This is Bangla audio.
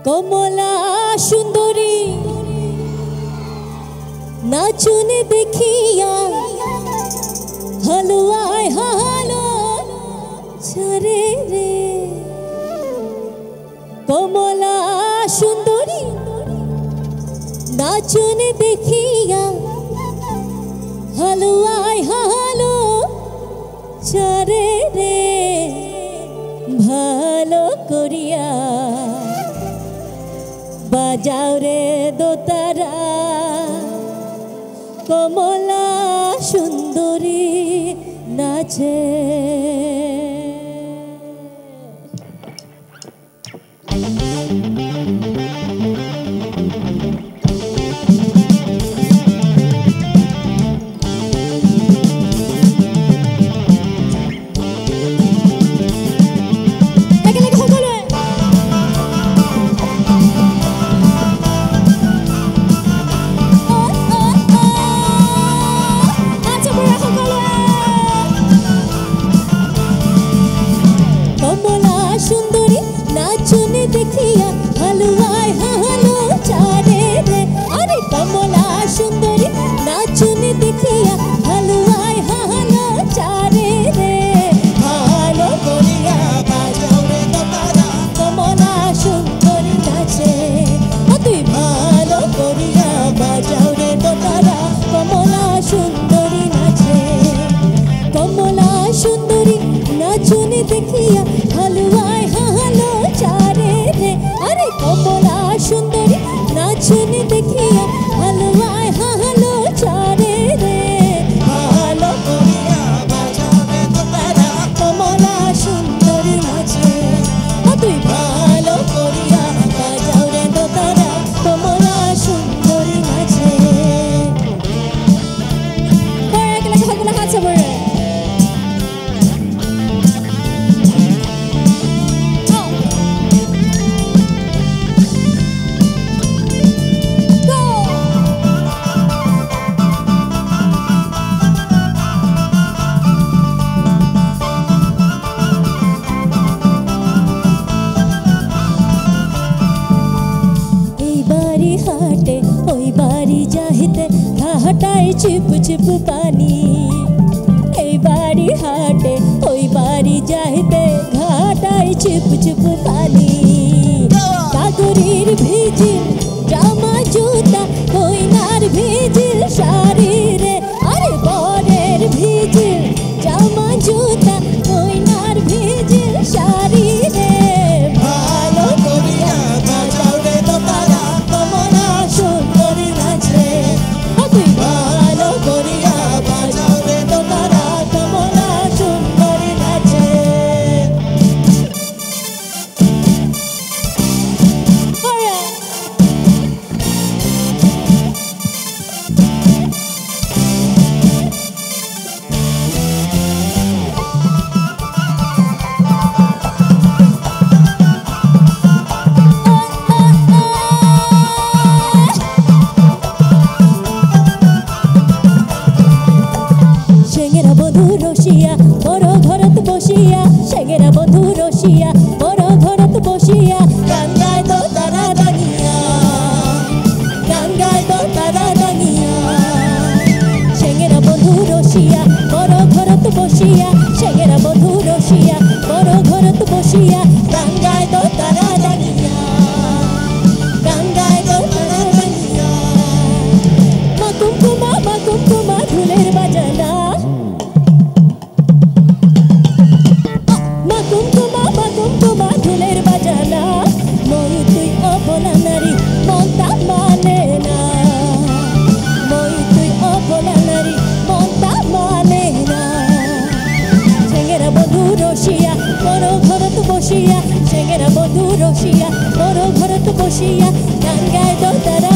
কমলা সুন্দরী নাচুনে দেখিয়া হালুয়ায় হালো ছরে রে। কমলা সুন্দরী নাচুনে দেখিয়া হালুয়ায় হালো ছরে রে। ভালো করিয়া বাজাও রে দোতারা কমলা সুন্দরী নাচে। সুন্দরী নাচুনে দেখিয়া হালুয়ায় হালো চারে রে। আরে কমলা সুন্দরী নাচুনে দেখিয়া হালুয়ায় হালো চারে রে। ভালো করিয়া বাজাও রে দোতারা কমলা সুন্দরী নাচে। তুই ভালো করিয়া বাজাও রে দোতারা কমলা সুন্দরী নাচে। কমলা সুন্দরী নাচুনে দেখিয়া হালুয়ায় হালো চারে রে। আরে কমলা সুন্দরী নাচুনে দেখিয়া হালুয়ায় হালো চারে রে। ভালো করিয়া বাজাও রে দোতারা কমলা সুন্দরী নাচে। তুই ভালো করিয়া বাজাও রে দোতারা কমলা সুন্দরী নাচে। হাত সাবরে हाटे ओई बारी जाहिते घाटाई चिप चिप पानी। এই বাড়ি হাটে ওই বাড়ি যাইতে ঘাটাই চিপ চিপ পানি। কাগরির ভিজিল জামা জুতা কইনার ভিজিল শাড়ি রে। আরে বরের ভিজিল জামা জুতা কইনার ভিজিল শাড়ি রে। ভালো করিয়া বাজাও রে দোতারা কমলা সুন্দরী নাচে। তুই ভালো করিয়া বাজাও রে দোতারা কমলা সুন্দরী নাচে। সেঙ্গেরা বধূ রসিয়া বড় ঘরত বসিয়া সেঙ্গেরা বধূ রসিয়া বড় ঘরত বসিয়া গঙ্গায় তো তারা দাঁড়িয়া গঙ্গায় তো তারা দাঁড়িয়া। সেঙ্গেরা বধূ রসিয়া বড় ঘরত বসিয়া সেঙ্গেরা বধূ রসিয়া বড় ঘরত বসিয়া গঙ্গায় তো তারা দাঁড়িয়া গঙ্গায় তো তারা দাঁড়িয়া। মা কুমকুমা ঢুলের বাজানা কুমকুমা ঢুলের বাজানা। মই তুই অবলা নারী মনটা মানে না। মই তুই অবলা নারী মনটা মানে না। সেঙ্গেরা বধূ রসিয়া বড় ঘরত বসিয়া সেঙ্গেরা বধূ রসিয়া বড় ঘরত বসিয়া গঙ্গায় তো তারা